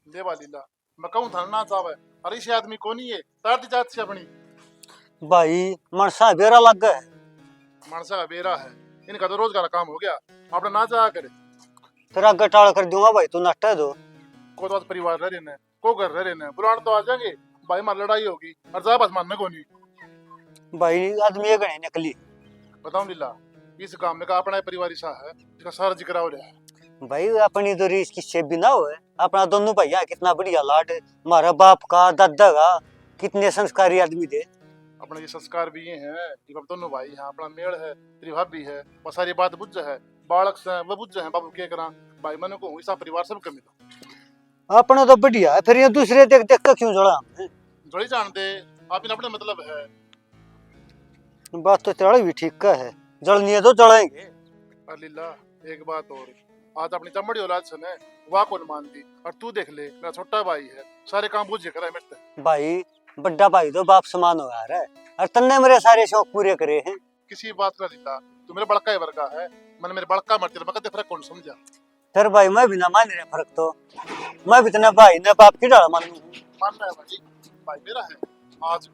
देवा लीला मैं कहूँ था ना चावे अरे इसे आदमी को नहीं है तार दी जात से अपनी भाई मनसा बेरा लग गए। मानसा का बेरा है इनका तो रोज का काम हो गया अपना ना जा करे तेरा गटाड़ कर दूंगा भाई, तू नट्टा दो। को तो आज परिवार रह रहे ने को घर रह रहे ने बुलाने तो आ जाएंगे भाई मार लड़ाई होगी और जा बस मानने को नहीं भाई आदमी ये गणे निकली। बताऊं लीला इस काम में का अपना ही परिवार ऐसा है इसका सारा जिक्र हो रहा है भाई अपनी तो रीस किससे भी ना हो, अपना दोनों भैया कितना बढ़िया लाड, हमारा बाप का दादा का कितने संस्कारी आदमी थे। अपने ये संस्कार भी ये हैं कि हम दोनों भाई हैं अपना मेल है तेरी भाभी है वो सारी बात बुझ है बालक से वो बुझ है बाबू के करा भाई मन को ऐसा परिवार सब कमी तो अपना तो बढ़िया है, फिर ये दूसरे देख देख कर क्यों जोड़ा हमने? जोड़ी जानते आप इन अपने मतलब है बात तो तेरा भी ठीक का है, जड़नी है तो जड़ेंगे। और लीला एक बात और आज अपनी चमड़ी औलाद से ने वाह कौन मानती और तू देख ले मेरा छोटा भाई है सारे काम बुझ करा है मेरे भाई बड्डा भाई तो बाप समान हो यार है, और तन्ने मेरे सारे शौक पूरे करे हैं। किसी बात का लीला तू मेरे बड़का ही वर्गा है मैंने मेरे बड़का मरते मैं कदे फर्क कौन समझा फिर भाई मैं भी ना मान रहा फर्क, तो मैं भी तना भाई ने बाप की डाल मानू। मानना है भाई भाई मेरा है आज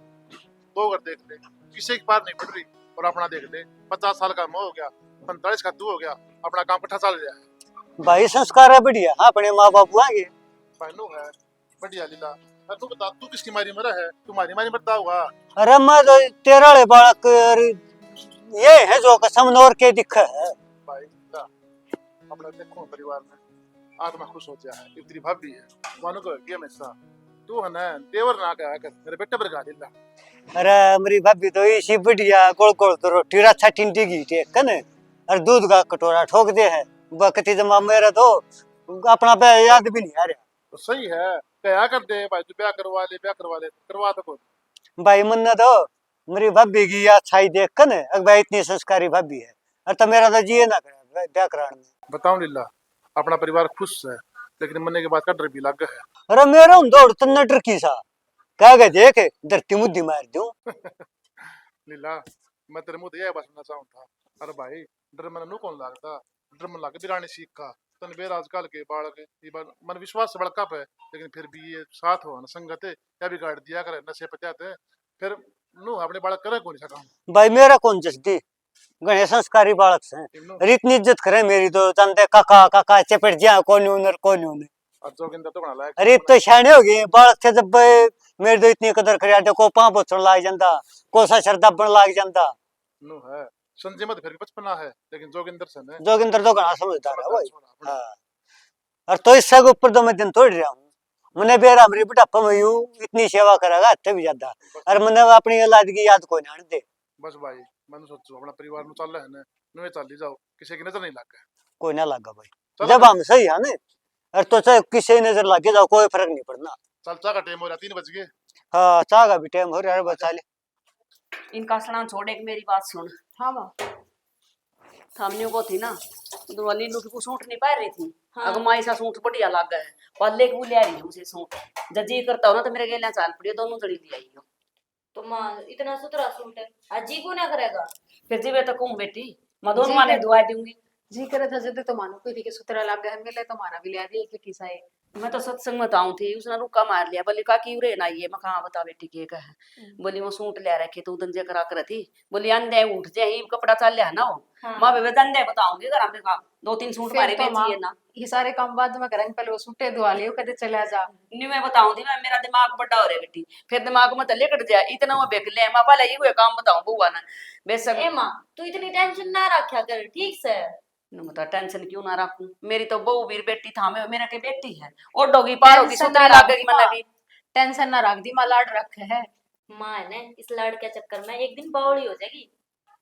दो घर देख ले किसी की बात नहीं पड़ रही और अपना देख ले 50 साल का मैं हो गया 45 का तू हो गया अपना काम कट्ठा चल रहा है भाई संस्कार है बढ़िया, हाँ अपने माँ बाप आगे पहलू है बढ़िया लीला अरे तू बता तू किसकी मारी मरा है तुम्हारी मारी मरता हुआ अरे मैं तो तेरा ले बालक ये है जो कसम नोर के दिख है। भाई लीला अपना देखो परिवार में आत्मा खुश हो जाए है तेरी भाभी है मानो को ये हमेशा तू है ना देवर ना कहा कर मेरे बेटे पर गा लीला अरे मेरी भाभी तो इसी बढ़िया गोल गोल तो रोटी रच्छा टिंडी की टेक कने और दूध का कटोरा ठोक दे है बकती जमा मेरा तो अपना पे याद भी नहीं आ रहा। तो सही है क्या कर दे भाई तू ब्याह करवा ले करवा तो को भाई मन्ना तो मेरी भाभी की अच्छाई देख कर न अगर भाई इतनी संस्कारी भाभी है और तो मेरा तो जिए ना करे ब्याह कराने में। बताऊं लीला अपना परिवार खुश है लेकिन मरने के बाद का डर भी लग गया है अरे मेरा हूं दौड़ तन्ना टर्की सा क्या गए देख धरती मुद्दी मार दूं। लीला मैं तेरे मुंह ये बसना चाहूं था अरे भाई डर मन नु कौन लगता डर मन लग बिरानी सीख का तन बेर आजकल के बालक ये बार मन विश्वास से बड़का पे लेकिन फिर भी ये साथ हो न संगत है क्या भी गाड़ दिया करे नशे पचाते फिर नु अपने बालक करे कौन सा काम भाई मेरा कौन जस्दी गणे संस्कारी बालक से अरे इतनी इज्जत करे मेरी तो जानते काका काका चपेट जा कौन उनर कौन उन्हें। और जोगिंदर तो बना लायक अरे तो शाने हो गए बालक थे जब मेरे तो इतनी कदर करे को पां पोछण लाग जांदा कोसा शरदा बन लाग जांदा नु है संजय मत फिर भी बचपना है लेकिन जोगिंदर से ने जोगिंदर तो घना समझदार है भाई। हाँ और तो इससे के ऊपर तो मैं दिन तोड़ रहा हूँ मैंने बेरा मेरी बुढ़ापा में यूं इतनी सेवा करेगा हत्थे भी ज्यादा और मैंने अपनी औलाद की याद को नहीं दे बस भाई मैंने सोचो अपना परिवार में चल रहा है ना नुए चल ही जाओ किसी की नजर नहीं लग कोई ना लगा भाई चलो जब हम सही है ना और तो चाहे किसी नजर लगे जाओ कोई फर्क नहीं पड़ना। चल चा का टाइम हो रहा 3 बज गए हाँ चाह का भी टाइम हो रहा है बचा ले। इनका सड़ान छोड़ एक मेरी बात सुन। हाँ माँ थामने को थी ना तो लीलू की सूट नहीं पा रही थी। हाँ। अगर माई सा सूट बढ़िया लग गया है पल्ले को ले रही उसे सूट जजी करता हो ना तो मेरे गेला चाल पड़ी दोनों जड़ी ले आई हो तो माँ इतना सुथरा सूट है अजी को ना करेगा फिर जी वे तो कहूँ बेटी मैं दोनों माने दुआ दूंगी जी करे था जदे तो मानो कोई के सुथरा लग गया मिले तो मारा भी ले दिए कि किसा है मैं तो सत्संग में आऊँ थी उसने रुका मार लिया बोली का क्यों रे ना ये मैं कहाँ बता बेटी के कहे बोली वो सूट ले रखे तू दंजे करा कर थी बोली अंधे उठ जाए ही कपड़ा चल लिया ना वो हाँ। माँ बेबे दंदे बताऊंगी घर में का 2-3 सूट फिर मारे तो माँ बेची ना ये सारे काम बाद में करेंगे पहले वो सूटे धुआ लियो कदे चला जा नहीं मैं बताऊंगी मैं मेरा दिमाग बड़ा हो रहा है बेटी फिर दिमाग में तले कट जाए इतना वो बेक ले माँ पहले ये हुए काम बताऊं बुआ ना बेशक ए माँ तू इतनी टेंशन ना रखा कर ठीक से न बता टेंशन क्यों ना रखूं मेरी तो बहू भी बेटी था मैं मेरा के बेटी है और डोगी पार होगी सुतरे लागेगी मैंने भी टेंशन ना रख दी माँ लाड रखे है माँ ने इस लाड के चक्कर में एक दिन बावड़ी हो जाएगी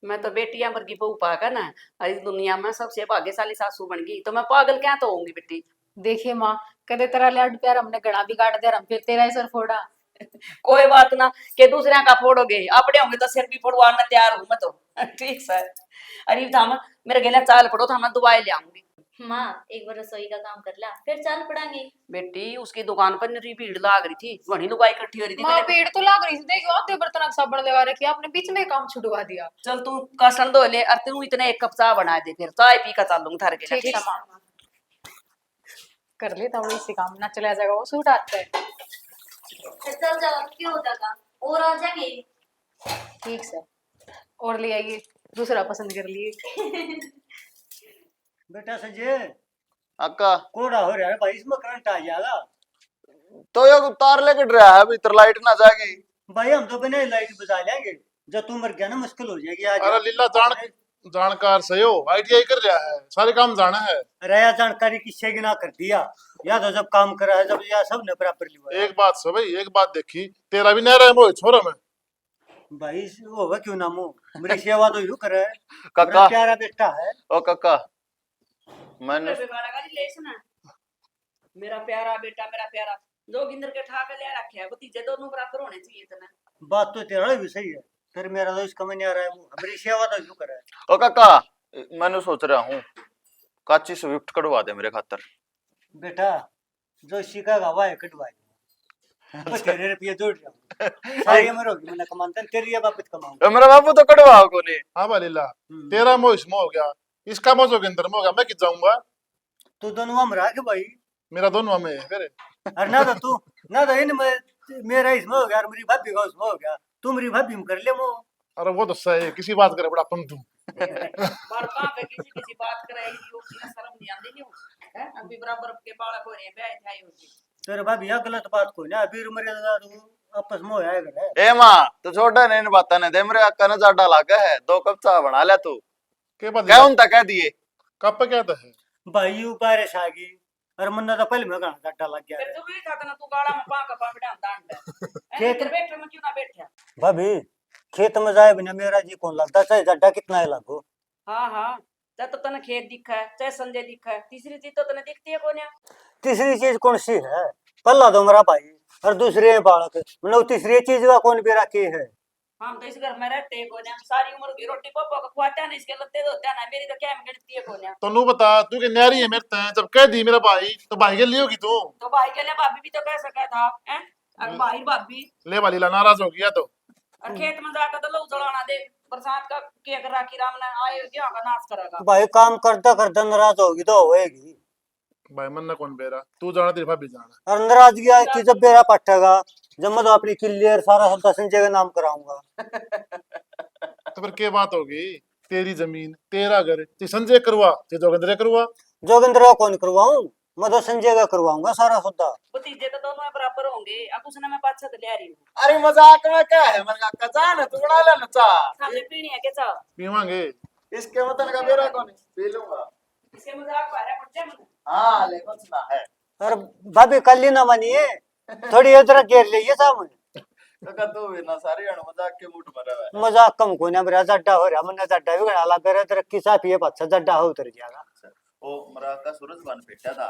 मैं तो बेटियां वर्गी बहू पाकर ना और इस दुनिया में सबसे भाग्यशाली सासू बन गई तो मैं पागल क्या तो होंगी बेटी। देखिए माँ कदे तेरा लाड प्यार हमने गड़ा बिगाड़ दिया हम फिर तेरा ही सर फोड़ा कोई बात ना के दूसरे का फोड़ोगे अपने होंगे तो सिर भी फोड़वाना तैयार हूं मैं तो ठीक सर। अरे था मेरे गेला चाल पड़ो तो मैं दुआई ले आऊंगी माँ एक बार रसोई का काम कर ला फिर चाल पड़ांगे बेटी उसकी दुकान पर मेरी भीड़ लाग रही थी वही लुगाई इकट्ठी हो रही थी माँ भीड़ तो लाग रही थी देखो आधे बर्तन साबुन लगा रखी आपने बीच में काम छुड़वा दिया चल तू कसर दो ले और तू इतने एक कप चाय बना दे फिर चाय पी कर चल लूंगी थारे के ठीक है माँ कर लेता हूँ इसी काम ना चला जाएगा वो सूट आता है। चल जाओ क्यों हो जाएगा और आ जाएंगे। ठीक से और ले आइए दूसरा पसंद कर लिए। बेटा संजय अक्का कोड़ा हो रहा है भाई, इसमें करंट आ जाएगा। तो ये तार लेके डरा है भीतर लाइट ना जाएगी। भाई हम तो बिना लाइट बुझा लेंगे, जब तू मर गया ना मुश्किल हो जाएगी आज। अरे लीला जानकार सही हो, ITI कर रहा है, सारे काम जाना है। रया जानकारी किससे गिना कर दिया, या तो जब काम करा है जब या सब ने बराबर लिया। एक बात सो भाई, एक बात देखी, तेरा भी नहीं रहा मोह छोरा में। भाई होगा क्यों ना मुंह, मेरी सेवा तो यूं करे। काका। मेरा प्यारा बेटा है। ओ काका मैंने मेरा प्यारा बेटा, मेरा प्यारा जोगिंदर के ठा के ले रखे है, भतीजे दोनों बराबर होने चाहिए इतना। बात तो तेरा भी सही है, फिर मेरा तो इसका में नहीं आ रहा है मुंह, मेरी सेवा तो यूं करे। ओ काका मैंने सोच रहा हूँ काची स्विफ्ट कढ़वा दे मेरे खातर। बेटा जो सीखेगा वह कटवाए। तो तेरे रुपये जोड़ रहा हूँ, सारी उम्र होगी मैंने कमाता, तेरी ये वापस कमाऊंगा। मेरा बाबू तो कढ़वा को नहीं। हाँ भाई लीला, तेरा मोह इसमें हो गया, इसका मोह जोगिंदर में हो गया, मैं कित जाऊंगा। तू दोनों हम रहा के भाई, मेरा दोनों में है फिर। और ना तो तू ना तो इन मेरा इसमें हो गया और मेरी भाभी का उसमें हो गया, तू मेरी भाभी में कर ले मोह। अरे वो तो सही, किसी बात करे बड़ा अपन तू। बड़का पे किसी किसी बात कराएगी वो बिना शर्म नहीं आती नहीं है। अभी बराबर के बालक हो रहे हैं, ब्याह थाई होगी। तेरे भाभी यह गलत बात को ना, अभी मर्यादा तू आपस में होया है। ए माँ तो छोटा नहीं बाता ने दे मेरे अक्का ने जाडा लागा है, 2 कप चाय बना ले तू। के बात क्या उनता कह दिए कब पे कहता है भाई ऊ बारिश आ गई और मन्ना तो पहले में गाना डाटा लग गया फिर है। तू भी था ना, तू गाड़ा में पाका पावड़ा दांड है। खेत- इधर बैठे में क्यों ना बैठा। भाभी खेत में जाए बिना मेरा जी कौन लगता, चाहे जड्डा कितना है लागू। हाँ हाँ, चाहे तो तने खेत दिखा है, चाहे संजय दिखा है, तीसरी चीज तो तने दिखती है कौन है। तीसरी चीज कौन सी है, पल्ला दो मेरा भाई और दूसरी है बालक, मतलब तीसरी चीज का कौन बेरा की है। हम तो इस घर में रहते हैं कौन है, सारी उम्र की रोटी पापा को खुआते हैं ना, इसके लत्ते धोते हैं ना, मेरी तो क्या में गिनती है कौन है। तो नू बता, तू के न्यारी है मेरे तय, जब कह दी मेरा भाई तो भाई के लिए होगी तू। तो भाई के लिए भाभी भी तो कह सका था हैं, अब भाई भाभी ले वाली ला नाराज हो गया तो। और खेत में जाकर तो लोग जलाना दे, बरसात का क्या कर राखी राम ने आए क्या का नाश करेगा। भाई काम करता करता नाराज होगी तो होएगी, भाई मन ना कौन बेरा, तू जाना तेरी भाभी जाना। और नाराजगी आई कि जब बेरा पटेगा, जब मैं तो अपनी क्लियर सारा सब संजय का नाम कराऊंगा। तो फिर क्या बात होगी, तेरी जमीन तेरा घर, ते संजय करवा ते जोगिंदर करवा। जोगिंदर का कौन करवाऊं, मैं तो संजय का करवाऊंगा सारा सौदा। भतीजे तो दोनों बराबर होंगे, अब उसने मैं 5-7 ले आ रही हूँ। अरे मजाक में क्या है मन का जान तू बना ले ना चा सामने पीनी है क्या चाह, पीवांगे। इसके मतलब का मेरा कौन पी लूंगा। इसके मजाक पा रहा है मुझे मन। हाँ ले कुछ ना है और भाभी कल ही ना मानिए, थोड़ी इधर घेर लीजिए सामने। काका तू भी ना सारी अण मजाक के मूड में रहे। मजाक कम को ना, मेरा जड्डा हो रहा, मन्ना जड्डा भी गणा लग रहा, तेरा किसा पिए पच्छा जड्डा हो उतर जाएगा। ओ मरा का सूरज बन बैठा था,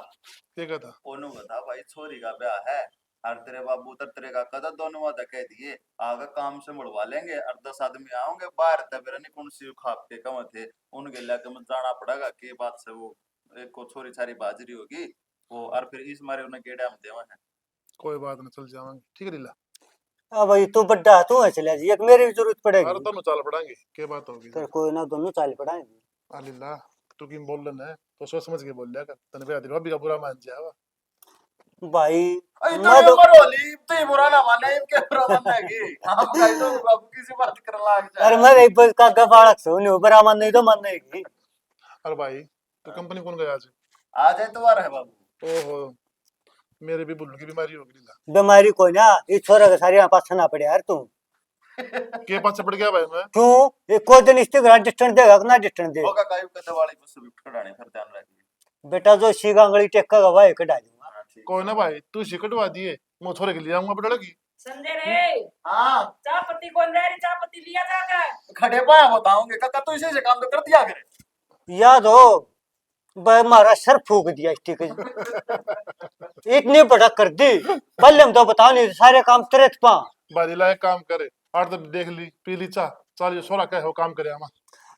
क्या कहता ओनु बता भाई छोरी का ब्याह है और तेरे बाबू तर तेरे काका था, दोनों वादा कह दिए आगे काम से मुड़वा लेंगे और 10 आदमी आओगे बाहर तबेरा नहीं कौन सी खाप के कम थे उनके लाके में जाना पड़ेगा के बात से वो एक को छोरी छारी बाजरी होगी वो, और फिर इस मारे उन्हें गेड़ा में देवा है। कोई बात ना, चल जावांगे, ठीक है लीला। अब भाई तू बड्डा तू है चला जी, एक मेरी भी जरूरत अरे पड़ेगी। दोनों चाल पड़ांगे, क्या बात होगी। फिर कोई ना दोनों चाल पड़ाएंगे। आ लीला तू की बोल लेना है तो सोच समझ के बोल लिया कर, तने पे भाभी का बुरा मान जावा। भाई अरे मैं तो तो उम्र होली तो बुरा ना माने इनके बुरा मानेगी हम कहीं तो बाबू किसी बात कर लाग जाए। अरे मैं एक बस का गफाड़क से उन्हें ऊपर आमान नहीं तो मानेगी। अरे भाई तो कंपनी कौन गया आज। आ जाए तो है बाबू। ओहो, मेरे भी बुल्लू की बीमारी होगी लीला। बीमारी कोई ना, इस छोरा के सारे पास ना पड़े यार तू। के पास पड़ गया भाई मैं। क्यों एक कोई दिन इसके घर डिस्टेंस देगा कि ना डिस्टेंस दे। होगा कायू के दिवाली पर सब खड़ाने फिर ध्यान रखिए। बेटा जो सी गांगली टेक्का का वाह कटा दूंगा। हाँ, ठीक। कोई ना भाई, तू सिकटवा दिए, मैं छोरे के लिए आऊंगा बेटा लगी। संजय रे, हाँ चाय पत्ती कौन दे रही, चाय पत्ती लिया जाकर। खड़े पाया बताऊंगे काका तू इसी से काम तो कर दिया करे। याद हो भाई हमारा सर फूक दिया स्टिक इतनी बड़ा कर दी, पहले हम तो बताओ नहीं सारे काम तेरे पा। भाई लीला एक काम करे, आठ तो देख ली पी ली चाह, चल ये सोरा कहे हो काम करे आमा।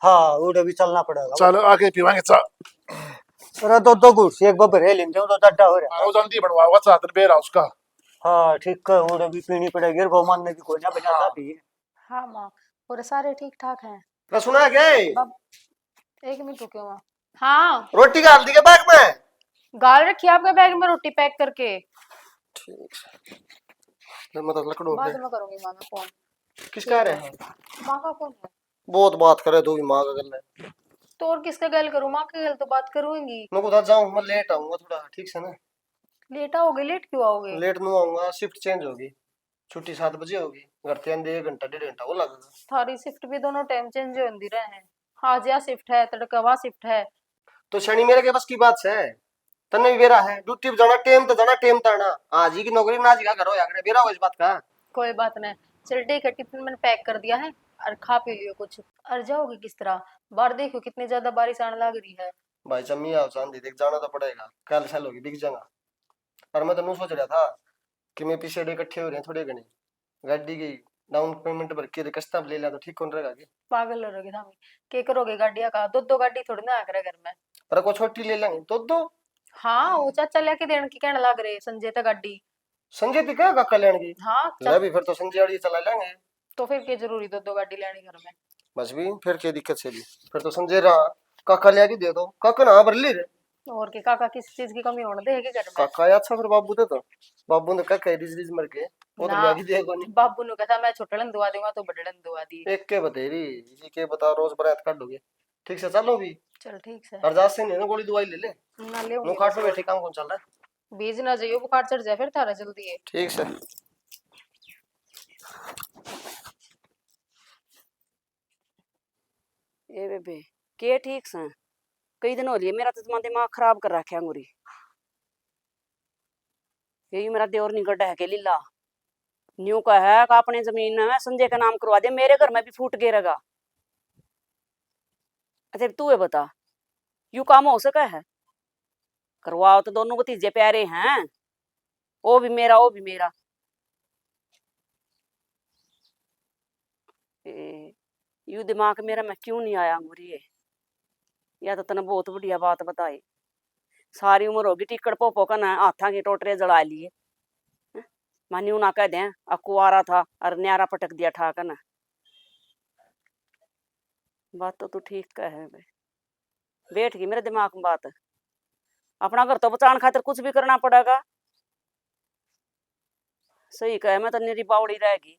हाँ उड़े भी चलना पड़ेगा। चल आके पीवांगे चाह। अरे दो गुड़ से एक बबर है लेंगे तो डड्डा हो रहा। आओ जल्दी बनवाओ चाह, तेरे बेरा उसका। हाँ ठीक है, उड़े भी पीनी पड़ेगी, वो मानने की कोई ना बजा सा पी। हाँ माँ और सारे ठीक ठाक हैं। ना सुना गए एक मिनट रुके वहाँ। हाँ रोटी का हल्दी के बैग में गाल रखी है आपके बैग में रोटी पैक करके। ठीक है, मतलब लकड़ों बाद पे में करूंगी माँ में फोन। किसका रहे हैं? माँ का फोन है। बहुत बात करे तू भी माँ का गल है। तो और किसका गल करूँ, माँ का गल तो बात करूंगी। मैं उधर जाऊँ, मैं लेट आऊंगा थोड़ा, ठीक से ना? लेट आओगे? लेट क्यों आओगे? लेट नहीं आऊंगा, शिफ्ट चेंज होगी, छुट्टी 7 बजे होगी, घर के अंदर 1 घंटा 1.5 घंटा वो लगेगा। थारी शिफ्ट भी दोनों टाइम चेंज होती रहे हैं। आज या शिफ्ट है, तड़का वहाँ शिफ्ट है। तो शनि मेरे के बस की बात है। तन्ने भी बेरा है, ड्यूटी पे जाना, टेम तो जाना, टेम तो आना। आज ही की नौकरी ना, आज का घर हो या करे, बेरा हो इस बात का। कोई बात नहीं, चल ठीक है, टिफिन मैंने पैक कर दिया है। और खा पी लियो कुछ। और जाओगे किस तरह? बाहर देखो कितनी ज्यादा बारिश आने लग रही है। भाई चम्मी आओ चांदी देख, जाना तो पड़ेगा, कल साल होगी बिक जाएगा। और मैं तो नहीं सोच रहा था कि मैं पीछे डे इकट्ठे हो रहे हैं थोड़े घने, गाड़ी की डाउन पेमेंट भर के किस्त ले लिया तो ठीक कौन रहेगा? पागल हो रहोगे सामी। के करोगे गाड़िया का? दो गाड़ी थोड़ी ना आकर घर में। पर को छोटी ले लेंगे तो दो। हाँ, वो चाचा लेके देने की कहने लग रहे संजय तक गाड़ी। संजय थी क्या काका लेने की? हाँ ले भी फिर तो संजय वाली चला लेंगे। तो फिर क्या जरूरी दो गाड़ी लेनी घर में? बस भी फिर क्या दिक्कत से भी, फिर तो संजय रहा, काका ले आके दे दो, काका ना भर ली रे। और के काका किस चीज की कमी होने देगी घर में? काका या अच्छा फिर बाबू दे तो, बाबू ने क्या कह रिज मर के वो तो ना, ले आके देगा नहीं। बाबू ने कहा मैं छोटड़न दुआ दूंगा तो बड़ड़न दुआ दी। एक के बतेरी इसी के बता, रोज बरात काट दोगे। ठीक से चलो भी, चल ठीक से। अरदास से नहीं ना, गोली दवाई ले ले। ना ले नो काट में बैठे काम कौन चल रहा है? बीज ना जाइयो, बुखार चढ़ जाए फिर थारा जल्दी है। ठीक से। ए बेबे के ठीक से? कई दिन हो लिए, मेरा तो तुम्हारा दिमाग खराब कर रखा है अंगूरी। यही मेरा देवर निकट है के लीला न्यू का है कि अपने जमीन में संजय का नाम करवा दे, मेरे घर में भी फूट गिरेगा। अच्छा तू ये बता, यू काम हो सका है? करवाओ तो, दोनों भतीजे प्यारे हैं, वो भी मेरा वो भी मेरा। यू दिमाग मेरा में क्यों नहीं आया अंगूरी? या तो तने बहुत बढ़िया बात बताई। सारी उम्र होगी टिकट पोपो का ना हाथा की टोटरे जला लिए। मान्यू ना कह दें अकुआरा था और न्यारा पटक दिया ठाक ना। बात तो तू ठीक कह है बे। बैठ गई मेरे दिमाग में बात। अपना घर तो बचाने खातिर कुछ भी करना पड़ेगा। सही कहे, मैं तो निरी बावड़ी रहेगी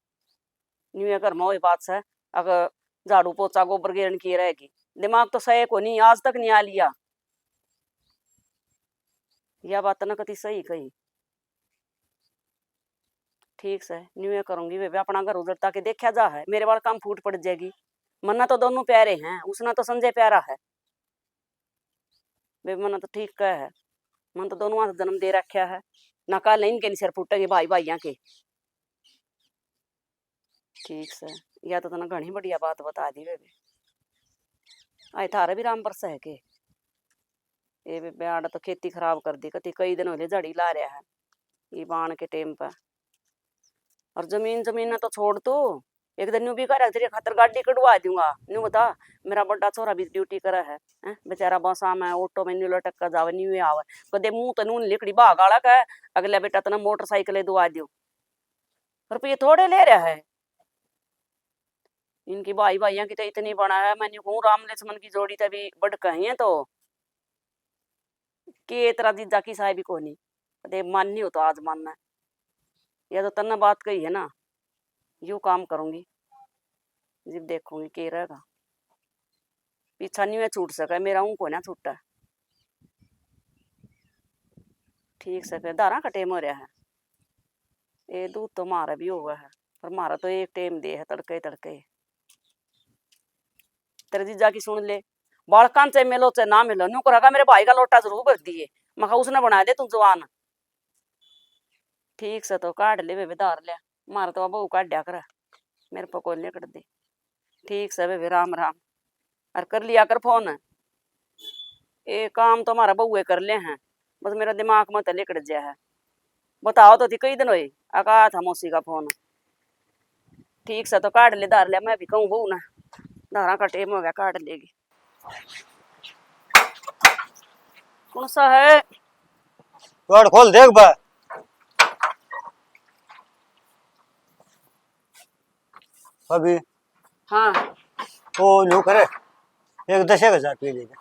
न्यू घर में वही बात से। अगर झाड़ू पोछा गोबर गिरन की रहेगी, दिमाग तो सही को नहीं, आज तक नहीं आ लिया। यह बात ना कति सही कही। ठीक से न्यू करूंगी वे अपना घर उजड़ता के देखा जा है, मेरे वाल काम फूट पड़ जाएगी। मन्ना तो दोनों प्यारे हैं, उसना तो संजय प्यारा है। वे मना तो ठीक कह है, मन तो दोनों हाथ जन्म दे रखा है ना, कल इनके नहीं सिर फूटेंगे भाई भाइया के। ठीक से, या तो तना घनी बढ़िया बात बता दी बेबे। आए थारा भी राम बरसा है के ये बेबे आड़ा तो खेती खराब कर दी, कति कई दिन हो गए जड़ी ला रहा है ये बाण के टेम पर। और जमीन जमीन तो छोड़ तू, एक दिन न्यू भी कर तेरे खातर गाड़ी कटवा दूंगा। न्यू बता, मेरा बड़ा छोरा भी ड्यूटी करा है, बेचारा बसा में ऑटो में न्यू लटक कर जावे, न्यू आवे कदे मुंह तो नून लिकड़ी बा गाड़ा का अगला बेटा तना मोटरसाइकिल दुआ दियो। रुपये थोड़े ले रहा है इनकी भाई भाइया की तो इतनी बड़ा है। मैंने कहूँ राम लक्ष्मण की जोड़ी तभी बड़ कही है तो के तरह जीजा की साहेबी को नहीं कदे माननी हो तो आज मानना है। या तो तन्ना बात कही है ना, यू काम करूंगी जब देखूंगी के रहेगा। पीछा नहीं मैं छूट सका, मेरा उनको ना छूटा। ठीक से फिर दारा का टेम हो रहा है, ये दूध तो मारा भी हुआ है पर मारा तो एक टेम दे है तड़के तड़के। तेरे जीजा की सुन ले, बालकान से मिलो चाहे ना मिलो, न्यू करेगा मेरे भाई का लोटा जरूर भर दिए, मखा उसने बना दे तू जवान। ठीक से तो काट ले बेबे धार लिया, मारा तो बहू काट दिया कर, मेरे पको निकट दे। ठीक से बेबे राम राम, और कर लिया कर फोन। ये काम तो हमारा बउए कर ले हैं, बस मेरा दिमाग में तो लिकड़ गया है। बताओ तो थी कई दिन हुए आका था मौसी का फोन। ठीक से तो काट ले धार लिया, मैं भी कहूँ बहू ना धारा का टेम हो गया काट लेगी। कौन सा है? द्वार खोल देख बा। अभी हाँ वो न्यू करे, एक 10,000 पी लेगा।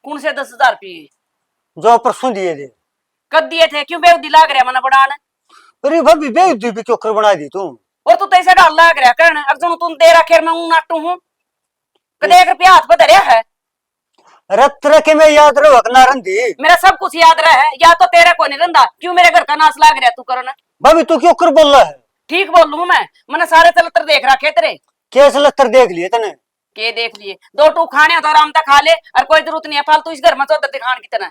कौन से 10,000 रुपये? जो परसों दिए थे। कद दिए थे? क्यों बेउदी लाग रहा मना बढ़ान? अरे भाभी बेइज्जती भी चोकर बना दी तू। और तू तो ऐसे डाल लाग रहा करन अर्जुन तुम दे रखे मैं नाटू हूं कदे 1 रुपया हाथ पे धरिया है? रत रखे में याद रहो ना रंधी। मेरा सब कुछ याद रहा है या तो तेरा को नहीं रंदा क्यों मेरे घर का नाश लाग रहा तू करन? भाभी तू क्यों कर बोल रहा है? ठीक बोल लू मैं मैंने सारे चलतर देख रखे तेरे। कैसे लत्तर देख लिए तने? के देख लिए 2 टूक खाने हो तो आराम तक खा ले और कोई जरूरत नहीं है फालतू इस घर में चौधर दिखान की तरह।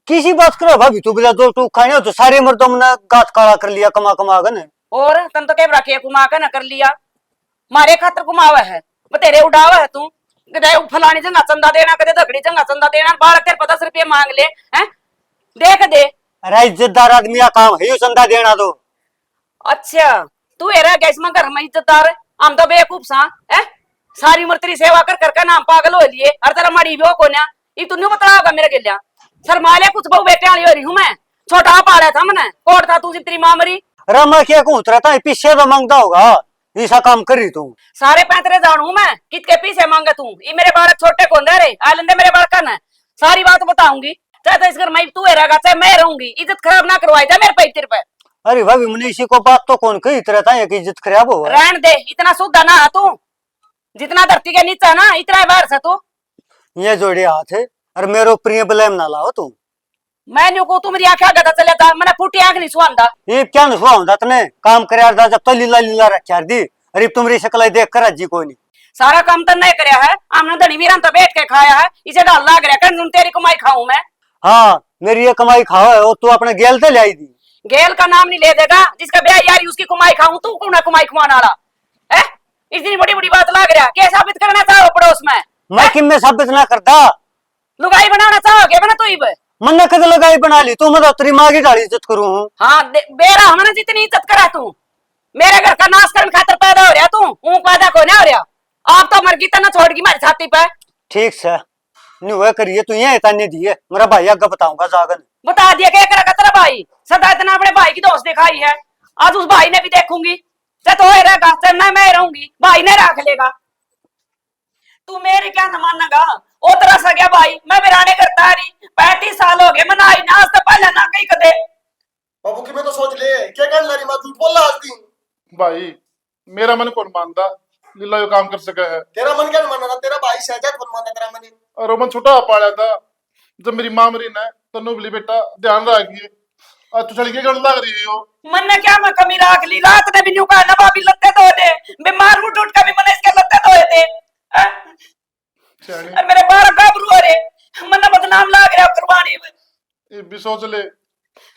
किसी बात करो भाभी तू बिना 2 टूक खाने हो तो सारे मर्दों ने गात काला कर लिया कमा कमा कर ने। और तन तो कह रखे कुमा का न कर लिया मारे खातर कुमावा है तेरे उड़ावा है तू कदे फलानी जगह चंदा देना कदे दगड़ी जगह चंदा देना 12-15 रुपये मांग ले हैं देख दे। अरे इज्जतदार आदमी का काम है यो चंदा देना तो। अच्छा तू एरा गैस में घर में इज्जतदार हम तो बेवकूफ सा है सारी उम्र तेरी सेवा कर कर नाम पागल हो लिए और तेरा मड़ी भी हो कोन्या ये तू नहीं बता होगा मेरे गिल्या शर्माले कुछ बहु बेटे वाली हो रही हूं मैं छोटा पाड़ा था मैंने कोट था तू तेरी मां मरी। रमा क्या कहूं रहता है पीछे तो मांगता होगा ऐसा काम कर रही तू। सारे पैतरे जानू मैं कितके पीछे मांगे तू ये मेरे बालक छोटे कौन दे रे आलंदे मेरे बालक न सारी बात बताऊंगी चाहे तो इस घर में तू रहेगा चाहे मैं रहूंगी इज्जत खराब ना करवाई जा मेरे पैर पे। अरे भाभी मनीषी को बात तो कौन कही रहता है कि इज्जत खराब हो। रहन दे इतना शुद्ध ना तू जितना धरती के नीचे ना इतना बाहर से तू ये जोड़े हाथ है और मेरे प्रिय ब्लेम ना लाओ तू। मैं न्यू को तू मेरी आंखें गदा चले था मैंने फूटी आंख नहीं सुहांदा ये क्या नशा होता तने काम कर जब तो लीला लीला रखा दी। अरे तुम्हारी शक्ल देख कर अजी कोई नहीं सारा काम तो नहीं करया है हमने धनी मीरा तो बैठ के खाया है इसे डाल लाग रहा कर तेरी कमाई खाऊं मैं। हाँ मेरी ये कमाई खाओ है और तू अपने गेल तो लाई दी। गेल का नाम नहीं ले देगा जिसका ब्याह यारी उसकी कमाई खाऊं तू कौन कमाई खुआने वाला है? इतनी बड़ी बड़ी बात लाग रहा क्या साबित करना चाहो पड़ोस में? मैं किम में साबित ना करता लुगाई बनाना चाहोगे बना तू इब मन कद लगाई बना ली तू मतलब तेरी माँ की डाली इज्जत करूँ हूँ। हाँ बेरा हमने जितनी इज्जत करा तू मेरे घर का नाश करने खातर पैदा हो रहा तू ऊँट पैदा को नहीं हो रहा आप तो मर गई तना छोड़ गई मेरी छाती पे। ठीक से नहीं हुआ करिए तू ये ताने दिए मेरा भाई आगे बताऊंगा जागन बता दिया क्या करा तेरा भाई सदा इतना अपने भाई की दोस्त दिखाई है आज उस भाई ने भी देखूंगी चाहे तो रहेगा चाहे मैं रहूंगी भाई ने रख लेगा तू मेरी क्या न मानेगा ओ तेरा सगया भाई मैं बिराने करता रही 35 साल हो गए मैं नहाई ना आज तक पहले ना कहीं कदे। बाबू की मैं तो सोच ले क्या कर ला रही मैं झूठ बोल रहा आज दिन। भाई मेरा मन कौन मानता लीला यो काम कर सका है। तेरा मन क्या मानना था तेरा भाई शहजाद कौन मानना तेरा मन। और वो मन छुटा पाया था जब मेरी माँ मरी ना तो बोली बेटा ध्यान रखिए आज तू चली गई गण लग रही हो मन ने क्या मैं कमी रख ली रात ने भी न्यू का ना भाभी लत्ते धोए थे बीमार उठ उठ के भी मैंने इसके लत्ते धोए थे और मेरे बाल गाभरू हो रहे मन बदनाम लाग रहा कुर्बानी में। ये भी सोच ले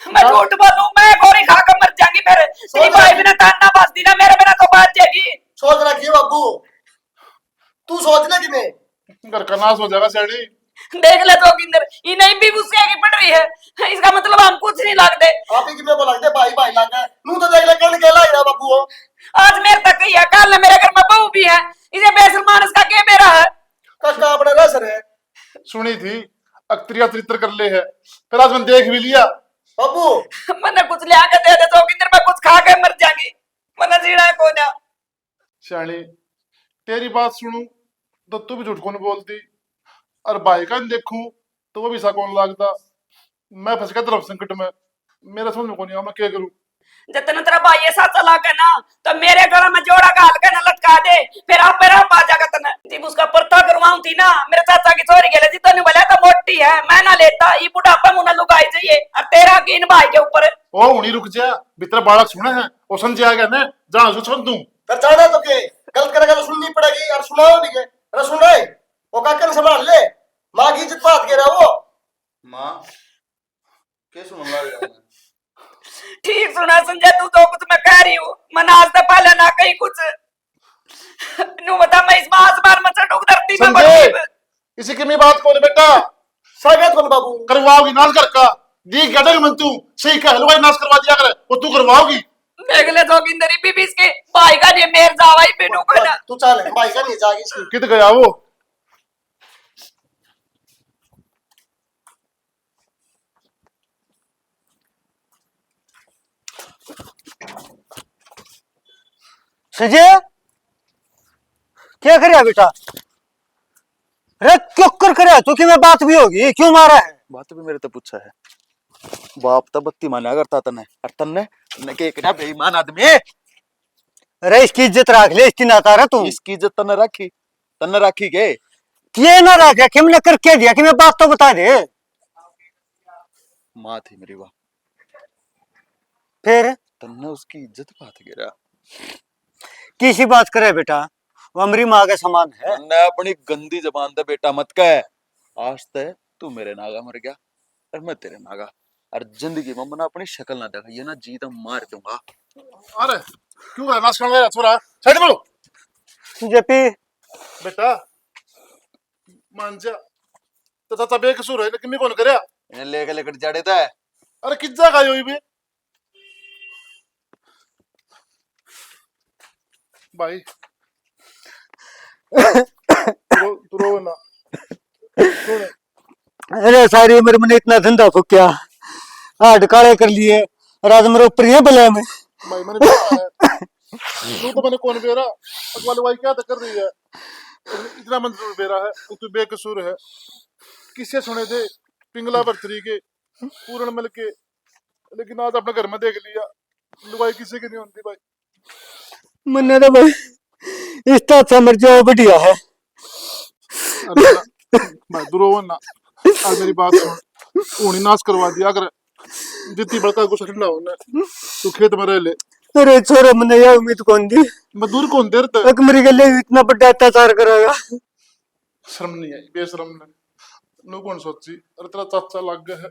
मैं झूठ बोलूं मैं गोरी खा कर मर जाऊंगी फिर तेरी भाई बिना ताना बसती ना मेरे बिना तो बात जाएगी। सोच रखिए बाबू तू सोच ले कि नहीं घर का नाश हो जाएगा सैडी। देख ले तो किंदर ये नहीं भी गुस्से की पड़ रही है इसका मतलब हम कुछ नहीं लगते। आप ही की मेरे को लगते भाई भाई लगता है नू तो देख ले कण केला ही रहा बाबू हो। आज मेरे तक ही है कल मेरे घर में बहू भी है इसे बेसरमान इसका क्या मेरा है कष्ट अपने रस है सुनी थी अक्तरिया चरित्र कर ले है फिर आज मैंने देख भी लिया। बाबू मैंने कुछ ले आकर दे दे तो किंदर मैं कुछ खा के मर जाऊंगी मैंने जीना है कोना। श्याणी तेरी बात सुनू तो तू भी झूठ कौन बोलती और भाई का देखूं तो वो भी सा कौन लगता। मैं फंस गया तरफ संकट में मेरा समझ में कौन मैं क्या करूं। जितना तेरा भाई ऐसा चला के ना तो मेरे गला में जोड़ा गाल के ना लटका दे फिर आप मेरा पा जाएगा तना जब उसका पर्ता करवाऊं थी ना मेरे चाचा की छोरी गेले जितना नहीं बोला तो मोटी है मैं ना लेता ये बुढ़ापा मुना लुगाई चाहिए और तेरा कीन भाई के ऊपर ओ हुनी रुक जा भीतर बालक सुना है ओ संजय आ गया ना जाना सो छोड़ दूं फिर जाना तो के गलत करेगा तो सुननी पड़ेगी और सुनाओ भी के अरे सुन रहे वो काकन संभाल ले मां की इज्जत बात के रहा वो माँ क्या सुन रहा है ठीक सुना संजय तू तो कुछ मैं कह रही हूँ मैं आज तक पहले ना कहीं कुछ नू बता मैं इस आसमान में चढ़ूं धरती में संजय बढ़ूं इसी की मैं बात कौन बेटा स्वागत कौन बाबू करवाओगी नाश कर का दी गडर मन तू सही का हलवाई नाश करवा दिया करे वो तू करवाओगी। देख ले जोगिंदर बीबी इसके भाई का ने मेर जावाई बेनू को ना तू चल भाई का नहीं जागी इसकी कित गया वो संजय क्या कर बेटा अरे क्यों कर करे तू कि मैं बात भी होगी क्यों मारा है? बात भी मेरे तो पूछा है। बाप तो बत्ती माना करता तने और तन्ने ने के एक ना बेईमान आदमी है। अरे इसकी इज्जत रख ले, इसकी नाता रहा तू। इसकी इज्जत तन्ने राखी के ये ना रखे कि मैंने करके दिया कि मैं बात तो बता दे। माँ थी मेरी वाह, फिर तन्ने उसकी इज्जत बात गिरा। किसी बात करे बेटा, वो हमारी माँ के समान है। तन्ने अपनी गंदी जबान दे बेटा मत कह। आज तक तू मेरे नागा मर गया और मैं तेरे नागा, और जिंदगी में मैंने अपनी शक्ल ना देखा, ये ना जीता मार दूंगा। अरे क्यों है नाश करने लगा छोरा? साइड में लो जेपी बेटा, मान जा तो चाचा बेकसूर है, लेकिन मैं कौन करया? इन्हें लेके लेकर जा देता है। अरे किस जगह आई हुई बे भाई? तू रो ना, सुन अरे सारी उम्र मैंने इतना धंधा फूकिया, हाथ काले कर लिए, और आज मेरे ऊपर ये बला में। भाई मैंने देखा है तू तो मैंने कौन बेरा अकवाल भाई क्या तो कर रही है, इतना मन जरूर बेरा है तू बेकसूर है। किससे सुने थे पिंगला बर्तरी के पूर्ण मिल के, लेकिन आज अपने घर में देख लिया लुगाई किसी की नहीं होती भाई। मैंने तो भाई इस अच्छा मर जाओ बढ़िया है। अरे ना, भाई दुरोवन ना, आज मेरी बात सुन, ऊनी नाश करवा दिया अगर जितनी बड़का गुस्सा ठंडा होना तू खेत में रह ले। अरे छोरा मैंने यह उम्मीद कौन दी, मजदूर कौन देर तक एक मेरी गले इतना बड़ा अत्याचार करेगा। शर्म नहीं आई, बेशरम ने नु कौन सोची। अरे तेरा चाचा लग गया है,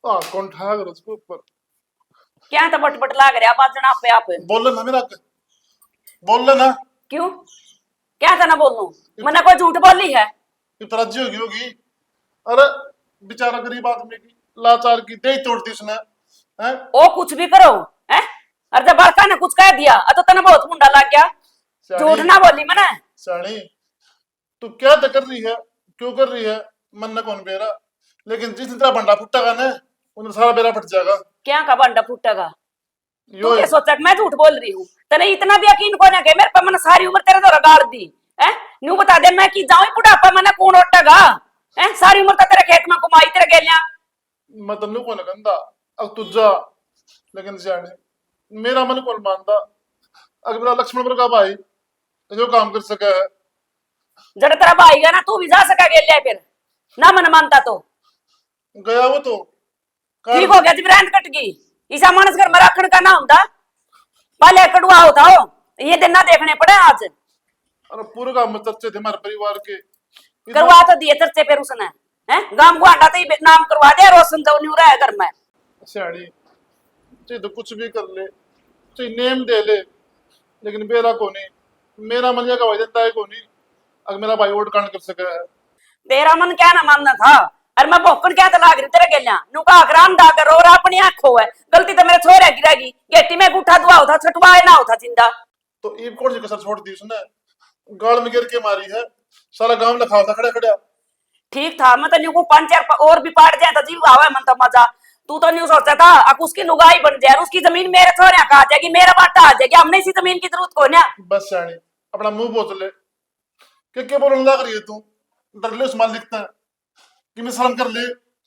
आ कौन ठाक रहा उसके ऊपर। क्या तो बट लाग रहा बाजना पे आप? बोल ना मेरा, बोल ना। क्यों क्या था ना बोलूं? मैंने कोई झूठ बोली है? इतराजी होगी। अरे बेचारा गरीब आदमी की लाचार की दे तोड़ दी उसने हैं? ओ कुछ भी करो है। अरे जब बड़का ने कुछ कह दिया तो तने बहुत मुंडा लग गया। झूठ ना बोली मैंने। साणी तू क्या तो कर रही है, क्यों कर रही है? मन न कौन बेरा, लेकिन जिस तरह बंडा फुटेगा ना उन्हें सारा बेरा फट जाएगा। क्या का बंडा फूटेगा? यो तू क्या सोचा कि मैं झूठ बोल रही हूँ? तने इतना भी यकीन को ना के मेरे पे मैंने सारी उम्र तेरे द्वारा गाड़ दी है। न्यू बता दे मैं की जाऊं बुढ़ापा मैंने कौन उठेगा है? सारी उम्र तो तेरे खेत में कमाई तेरे गेलिया। मैं तन्नू कौन कहंदा अब तू जा, लेकिन जाने मेरा मन कौन मानता। अगर मेरा लक्ष्मण वर्गा भाई जो काम कर सका है, जड़ तेरा भाई है ना तू भी जा सका गेलिया फिर ना मन मानता तो गया वो तो ठीक हो गया जब रैंत कट गई। ईसा मानस घर में रखने का ना होता पहले कड़वा होता हो, ये दिन ना देखने पड़े आज। अरे पूरे काम में चर्चे थे हमारे परिवार के। करवा तो दिए चर्चे फिर उसने है गांव गुआंढा तो ही नाम करवा दिया रोशन तो नहीं रहा है घर में। सियाणी चाहे तो कुछ भी कर ले, चाहे नेम दे ले, लेकिन मेरा को नहीं, मेरा मन का वजह देता है को नहीं। अगर मेरा भाई वोट कांड कर सका है, तेरा मन क्या ना मानना था। अरे मैं भौकन क्या तो लाग रही तेरे गेलिया नु का आग्राम दा कर और अपनी आंखों है गलती तो मेरे छोरे की रहेगी। गेटी में गुठा दुआ होता छटवाए ना होता जिंदा। तो ईब कौन सी कसर छोड़ दी उसने? गाल में गिर के मारी है, सारा गांव लखा था खड़ा खड़ा। ठीक था मैं तो न्यू को 5-4 और भी पाट जाए तो जीव आवे मन तो मजा। तू तो न्यू सोचा था अब उसकी लुगाई बन जाए, उसकी जमीन मेरे छोरे का आ जाएगी, मेरा बाटा आ जाएगी, हमने इसी जमीन की जरूरत को ना। बस सियाणी अपना मुंह बोत ले, क्या बोलने लग रही है तू? डर ले उस मालिक ने कि मैं शर्म कर ले।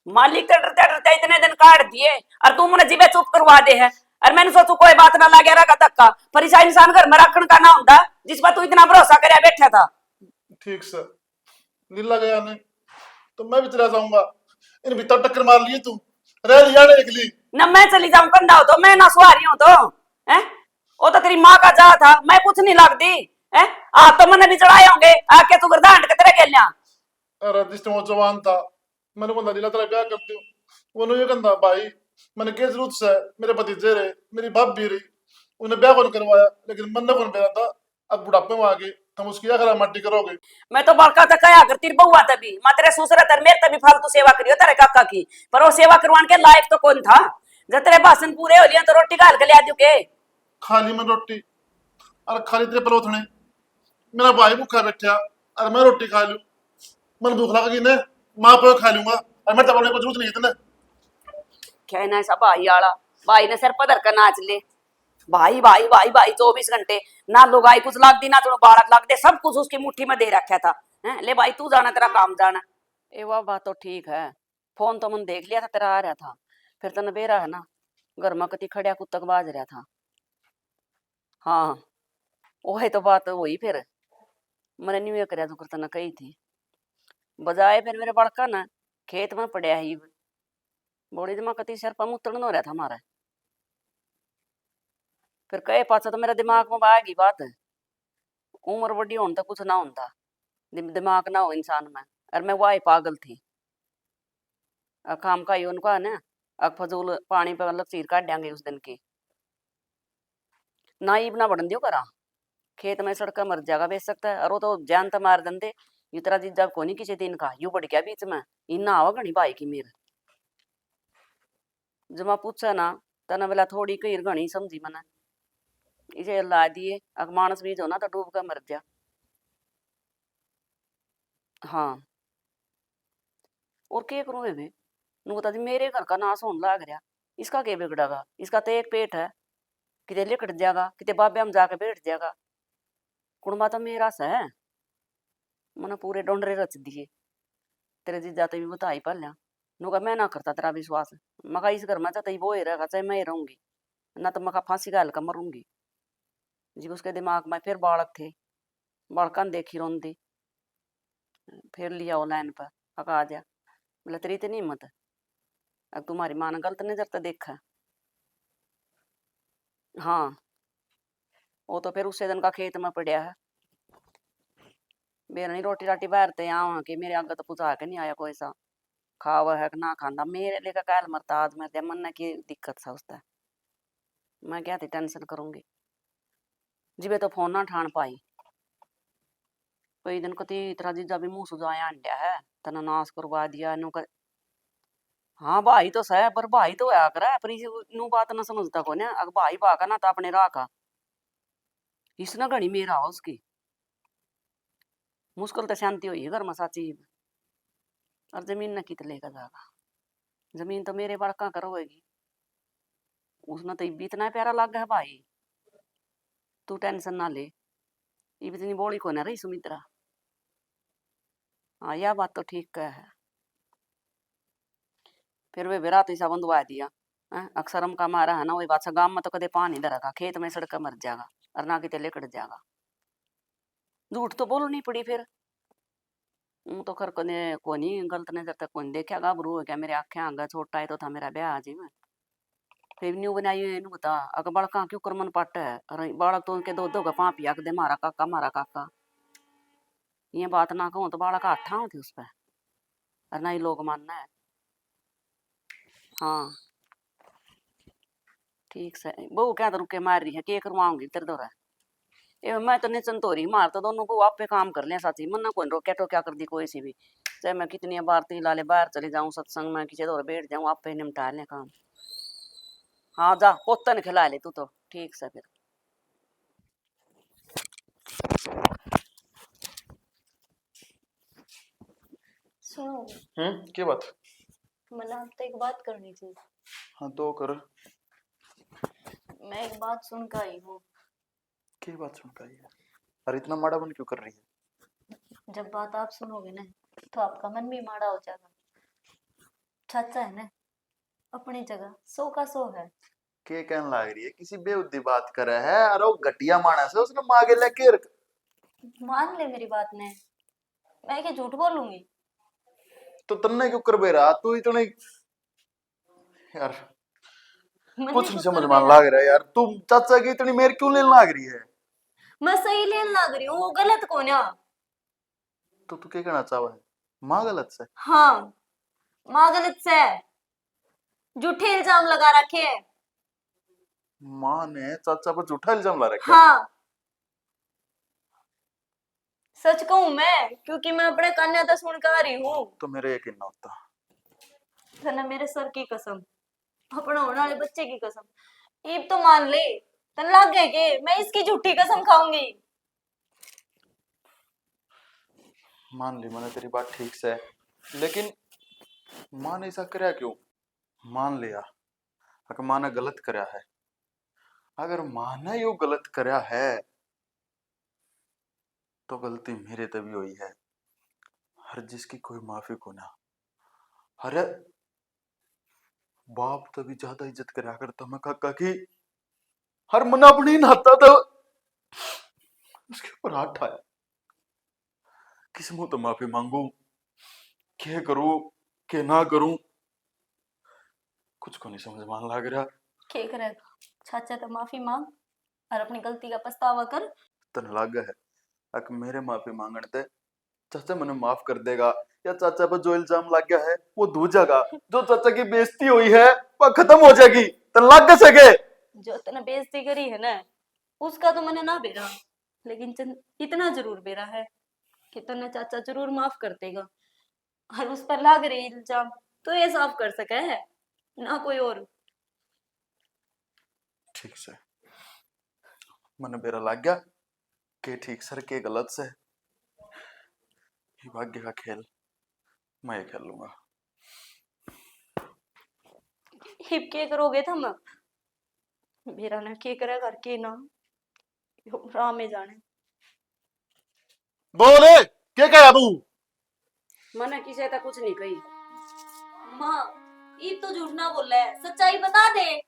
मालिक तो डरते डरते इतने दिन काट दिए और तू मुझे जीवे चुप करवा दे है। और मैंने सोचू कोई बात ना लगे रहा धक्का पर ऐसा इंसान घर में रखने का ना होता जिस पर तू इतना भरोसा कर बैठा था। ठीक सर लीला गया नहीं तो मैं भी चला जाऊंगा। इन भीतर टक्कर मार लिए तू रह लिया ना निकली न मैं चली जाऊं कंधा हो तो मैं ना सुहारी हूं तो है। वो तो तेरी माँ का जा था, मैं कुछ नहीं लगती है। आप तो मैंने भी चढ़ाए होंगे आके तू गर्दान के तेरे गेलिया। अरे जिस वो जवान था मैंने बोला लीला तेरा ब्याह कर दूं, वो ये कहता भाई मैंने क्या जरूरत से, मेरे भतीजे रहे, मेरी बाप भी रही, उन्हें ब्याह कौन करवाया, लेकिन मन ने कौन बेरा था। अब बुढ़ापे में आ गए हम उसकी क्या माटी करोगे? मैं तो बड़का तक आया कर तेरी बहुआ तभी मैं तेरे ससुर तर मेरे तभी फालतू सेवा करियो तेरे काका की, पर वो सेवा करवाने के लायक तो कौन था। जब तेरे भाषण पूरे हो लिया तो रोटी घाल के ले आ के खाली में रोटी और खाली तेरे परोथने, मेरा भाई भूखा बैठा और मैं रोटी खा लूं, मन भूख लगेगी ना माँ पे खा लूंगा और मैं तबलने को जरूरत नहीं इतना। कहना ऐसा भाई आला भाई ने सिर पधर कर नाच ले भाई भाई भाई भाई 24 घंटे ना लुगाई कुछ लाग दी ना तो बालक लाग दे, सब कुछ उसकी मुट्ठी में दे रखा था। हैं ले भाई तू जाना तेरा काम जाना। ये वह बात तो ठीक है, फोन तो मन देख लिया था तेरा आ रहा था, फिर तो नबेरा है ना, घर में कति खड़िया कुत्तक बाज रहा था। हाँ वही तो बात हुई फिर, मैंने न्यू ईयर करया तो करता ना कही थी बजाए फिर मेरे बड़का ना खेत में पड़या ही बोली दिमाग कति सर पर मुतड़न हो रहा था हमारा। फिर कहे पाचा तो मेरा दिमाग में आएगी बात, उम्र बड़ी होने तो कुछ ना होता, दिमाग ना हो इंसान में, और मैं वाही पागल थी। काम का ही उनका है ना, अब फजूल पानी पे मतलब चीर काट देंगे उस दिन की ना ही ना बढ़न दियो करा, खेत में सड़का मर जाएगा बेच सकता है, और वो तो जान तो मार दंदे यू तेरा जीजा को नहीं किसी दिन का यू बढ़ गया बीच में इना आवा घनी भाई की मेर जमा पूछा ना तना बेला थोड़ी कही घनी समझी मना इसे ला दिए अग मानस बीज हो ना तो डूब कर मर जा। हाँ और क्या करूं बेबे, नु बता दी मेरे घर का नाश होने लाग रहा, इसका क्या बिगड़ेगा, इसका तो एक पेट है, किते लिकट जाएगा किते बाबे हम जाके बैठ जाएगा, कुड़मा तो मेरा सा है, मैंने पूरे डोंडरे रच दिए। तेरे जीजा तो भी बता ही पाल्या, नुका मैं ना करता तेरा विश्वास, मका इस घर में चाहे वो ही रहेगा चाहे मैं ही रहूंगी, ना तो मका फांसी घाल कर मरूंगी। जी उसके दिमाग में फिर बालक थे, बालका देखी रोंदी, फिर लिया वो लाइन पर अका आ जा, बोला तेरी इतनी हिम्मत, अब तुम्हारी माँ ने गलत नजर तो देखा। हाँ वो तो फिर उसे दिन का खेत में पड़ा है, मेरा नहीं रोटी राटी बाहरते यहाँ के मेरे आगे तो कुछ आके नहीं आया कोई सा, खावा है कि ना खांदा मेरे लेकर काल मरता आज मेरे मन की दिक्कत सा उसका, मैं क्या थी टेंशन करूंगी जिबे तो फोन ना ठान पाई, कई दिन कति तेरा जीजा भी मुंह सुझाया अंडा है तना नाश करवा दिया नु कर। हाँ भाई तो सह पर भाई तो है कर पर नु बात ना समझता को ना अगर भाई बाका ना तो अपने राह का इसने घनी मेरा हो उसकी मुश्किल तो शांति हुई है घर में साची, और जमीन न कित लेकर जागा, जमीन तो मेरे बड़का करोगी, उसने तो भी इतना प्यारा लग है भाई, तू टेंशन ना ले, ये भी इतनी बोली को ना रही सुमित्रा। हाँ यह बात तो ठीक है, फिर वे रात ऐसा बंधवा दिया अक्सर हम का मारा है ना वही बात सा गांव में तो कदे पानी धरेगा खेत में सड़क मर जाएगा और ना किते लेकड़ जाएगा, झूठ तो बोलो नहीं पड़ी फिर तो खर को नहीं गलत नजर तक कौन देखा गाबरू हो क्या मेरे आंखें आगा छोटा है तो था मेरा ब्याह जी में फिर न्यू बनाई नु बता अगर बड़का क्यों कर मन पट है और बालक तो उनके दो का पापी दे मारा काका ये बात ना कहूँ तो बालक हाथा थे उस पर और ना ही लोग मानना है। हाँ ठीक से बहू क्या तो रुके मार रही है के करवाऊंगी तेरे दौरा ए मैं तो निचन तोरी मार तो दोनों को आप पे काम कर लिया साथी मन ना कोई रोके तो क्या कर दी कोई सी भी चाहे मैं कितनी बार तीन लाले बाहर चले जाऊं सत्संग में किसी दौर बैठ जाऊं आप पे निपटा ले काम। हाँ जा पोतन खिला ले तू तो ठीक से फिर। सुनो, क्या बात? मैंने आपसे एक बात करनी थी। हाँ तो कर। मैं एक बात सुन कर आई हूँ। क्या बात सुन का है? अरे इतना माड़ा बन क्यों कर रही है? जब बात आप सुनोगे ना तो आपका मन भी माड़ा हो जाएगा। चाचा है ना अपनी जगह 100 का 100 है। के कहने लग रही है? किसी बेउद्दी बात करे है। अरे वो घटिया मानस है, उसने मांगे लेके मान ले मेरी बात ने, मैं क्या झूठ बोलूंगी। तो तन्ने क्यों कर बे रहा तू इतने यार मैंने कुछ नहीं कुछ समझ कर में बेरा, लग रहा है यार। तुम चाचा की इतनी मेर क्यों लेने लग रही है? मैं सही लेने लग रही हूँ, वो गलत कौन है? तो तू क्या कहना चाह है? माँ गलत से? हाँ माँ गलत से है, झूठे इल्जाम लगा रखे हैं। माँ ने चाचा पर झूठा इल्जाम ला रखा है। हाँ सच कहूँ मैं, क्योंकि मैं अपने कन्या तो सुन कर आ रही हूँ। तो मेरे यकीन ना होता। तने मेरे सर की कसम, अपने होने वाले बच्चे की कसम, ईब तो मान ले। तन लग गए कि मैं इसकी झूठी कसम खाऊंगी। मान ली मैंने तेरी बात ठीक से, लेकिन माँ ने ऐसा कराया क्यों? मान लिया अगर माँ ने गलत कराया है, अगर माँ ने यो गलत कराया है तो गलती मेरे तभी हुई है। हर जिसकी कोई माफी को ना। अरे बाप तभी ज्यादा इज्जत करा करता मैं काका की। हर मन अपनी नहाता था, उसके ऊपर हाथ उठाया। किस मुंह तो माफी मांगू, क्या करूं क्या ना करूं, कुछ को नहीं समझ मान लग रहा। क्या करेगा? चाचा तो माफी मांग और अपनी गलती का पछतावा कर। तन लाग है अक मेरे माफी मांगने ते चाचा मने माफ कर देगा, या चाचा पर जो इल्जाम लग गया है वो दूजेगा, जो चाचा की बेइज्जती हुई है वो खत्म हो जाएगी। तन लग सके जो तने बेइज्जती करी है ना, उसका तो मैंने ना बेरा, लेकिन इतना जरूर बेरा है कि तने चाचा जरूर माफ कर देगा। और उस पर लाग रही इल्जाम तो ये साफ कर सके है, ना कोई और। ठीक से मन बेरा लग गया के ठीक सर के गलत से। ये भाग्य का खेल मैं ही खेल लूंगा। हिप के करोगे तुम? मेरा ना के करे घर के ना, यो राम में जाने। बोले क्या कहा अबू? मैंने किसी तक कुछ नहीं कही। माँ ये तो झूठ ना बोल रहा है, सच्चाई बता दे।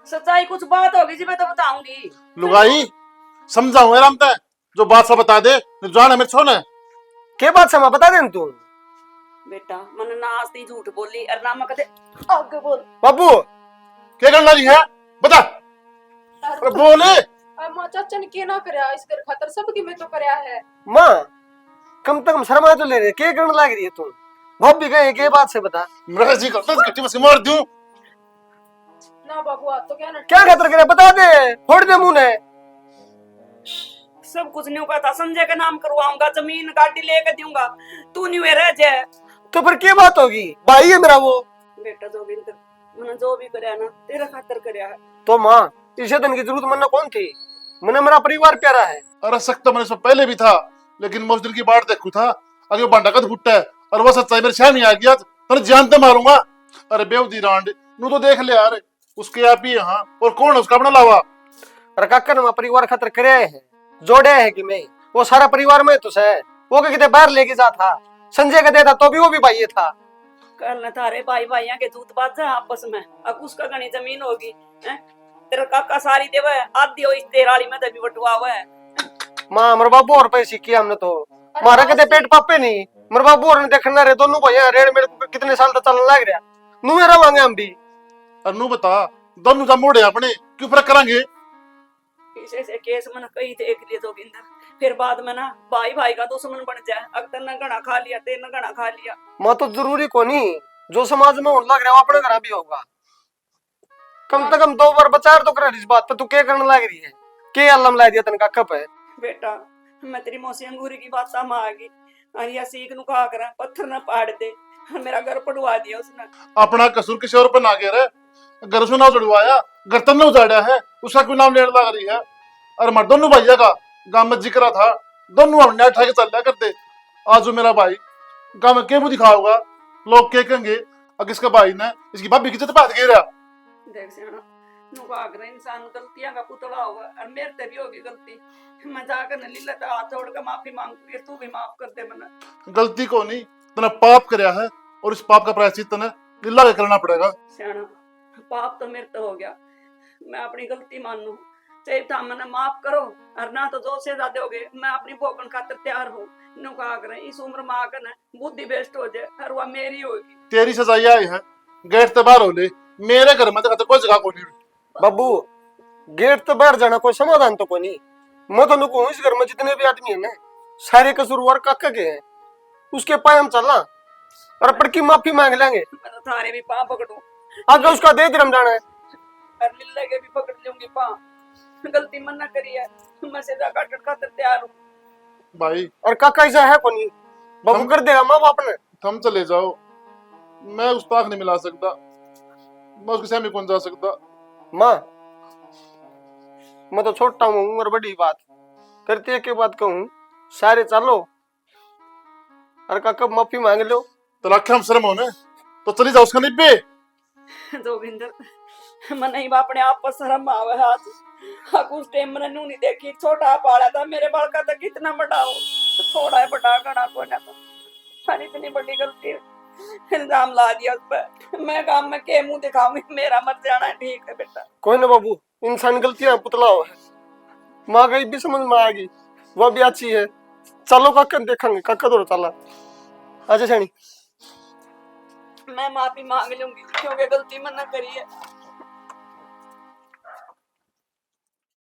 सच्चाई कुछ बात होगी जी, मैं तो बताऊंगी। लुगाई समझाऊं आराम तय, जो बात सब बता दे, जान है मेरे छोने। क्या बात समा बता दे तू। बेटा मैंने ना आज ती झूठ बोली और ना मैं कदे आगे बोल। बाबू क्या करना रही है बता। अरे बोले मां चाचा ने क्या ना करया इस घर खातर सबकी में तो करया है। माँ कम से कम शर्मा तो ले रही है, क्या करने लग रही है तू? बहुत भी गए के बात से बता। मेरा जी करता है कट्टी में से मार दूं। ना बाबू आज तो क्या ना क्या खतर करे बता दे, फोड़ दे मुंह ने। सब कुछ नहीं कहता, संजय का नाम करवाऊंगा, जमीन गाड़ी लेके दूंगा, तू नहीं रह जाए। तो फिर क्या बात होगी? भाई है मेरा वो। बेटा जोगिंदर मैंने जो भी करया ना तेरा खातर करया है। तो माँ इसे दिन की जरूरत मन्ना कौन थी? मैंने मेरा परिवार प्यारा है। अरे सख्त तो मैंने सब पहले भी था, लेकिन मैं उस दिन की बात देखू था अगे वो बांडा का फुट्टा है और वो सच्चाई मेरे सामने आ गया तो जानते मारूंगा। अरे बेवदी रांड नू तो देख ले यार, उसके आप ही यहाँ और कौन है उसका अपना लावा। अरे काका ने परिवार खातर करे है, जोड़े है कि मैं वो सारा परिवार में तो है। वो के कितने बाहर लेके जा था, संजय का देता तो भी वो भी भाई था। कल न थारे भाई भाइया के दूध बात है आपस में, अब उसका घनी जमीन होगी हैं? तेरा काका सारी देवे आधी हो इस तेराली में तभी बटुआ हुआ है। माँ मेरे बाबू और पैसे किया हमने तो मारा कहते पेट पापे नहीं। मेरे बाबू और देखना रहे दोनों भैया रेड मेरे को कितने साल तक चलने लग रहा नू मेरा मांगे हम भी। और नू बता दोनों जा मोड़े अपने क्यों फर्क करेंगे? इसे से केस मन कही देख लिए जोगिंदर, फिर बाद में ना भाई भाई का दुश्मन बन जाए। अगर न घना खा लिया तेन घना खा लिया। माँ तो जरूरी को नहीं, जो समाज में होने लग रहा है वो अपने घर भी होगा। कम से कम 2 बार बचार तो कर इस बात पे। तू क्या करने लग रही है? क्या अल्लाह ला दिया तन का कप है? बेटा मैं तेरी मौसी अंगूरी की बात सामा आ गई, अरिया सीख नु कहा करा पत्थर न पाड़ दे, मेरा घर पड़वा दिया उसने। अपना कसूर किसी और पर ना गिर है, घर से ना उजड़वाया, घर तन ने उजाड़ा है, उसका क्यों नाम लेने लग रही है? और मैं दोनों भैया का गांव में जिक्र था, दोनों हमने उठा के चल रहा करते। आज जो मेरा भाई गांव में क्या मुंह दिखाओगा, लोग क्या कहेंगे अगर इसका भाई ने इसकी भाभी की इज्जत बात गिरा। देख सियाना नु कहा करा इंसान गलतियां का पुतला होगा और मेरे ते भी होगी गलती। मैं जाकर न लीला तो हाथ जोड़ के माफी मांगती है, तू भी माफ कर दे मना। गलती को नहीं तने पाप करया है और इस पाप का प्रायश्चित तने लिल्ला के करना पड़ेगा। सियाना पाप तो मेरे तो हो गया, मैं अपनी गलती मानू, चाहे था मैंने माफ करो और ना तो जो से ज्यादा हो गए मैं अपनी भोगन खातर तैयार हूँ। नु कहा करा इस उम्र में आकर न बुद्धि बेस्ट हो जाए और वह मेरी होगी। तेरी सजाई आई है, गेट से बाहर हो ले, मेरे घर में तो कोई जगह को नहीं। बाबू गेट तो बाहर जाना कोई समाधान तो कोई नहीं। मैं तो नुको इस घर में जितने भी आदमी है ना सारे कसूरवार काका के हैं, उसके पाए हम चलना और पर की माफी मांग लेंगे। मैं तो थारे भी पाँव पकड़ू आगे उसका दे दिरम जाना है। और लीला के भी पकड़ लूंगी पाँव, गलती मन न करी है, मैं सीधा काटने खातर तैयार हूँ। भाई और काका ऐसा है को नहीं, बाबू कर देगा माँ बाप ने। तुम चले जाओ, मैं उस ताक नहीं मिला सकता, मैं उसके सामने कौन जा सकता। माँ मैं तो छोटा हूँ और बड़ी बात करती है के बात कहूँ सारे चलो और काका माफी मांग लो। तो रखे हम शर्म होने तो चली जाओ उसका निब्बे। जोगिंदर मैं नहीं अपने आप पर शर्म आवे हाथ। हाँ उस टाइम मैंने नू नहीं देखी, छोटा पाला था मेरे बाल का तो कितना बड़ा हो, थोड़ा है बड़ा घना को ना। पर इतनी बड़ी गलती इल्जाम ला दिया उस पर। मैं काम में के मुंह दिखाऊंगी, मेरा मर जाना ठीक है बेटा। कोई ना बाबू, इंसान गलतियां पुतला हो है। माँ गई भी समझ में आएगी, वो भी अच्छी है। चलो काका देखेंगे, काका दौड़ चला। अच्छा सैनी, मैं माफी मांग लूंगी क्योंकि गलती मैंने करी है।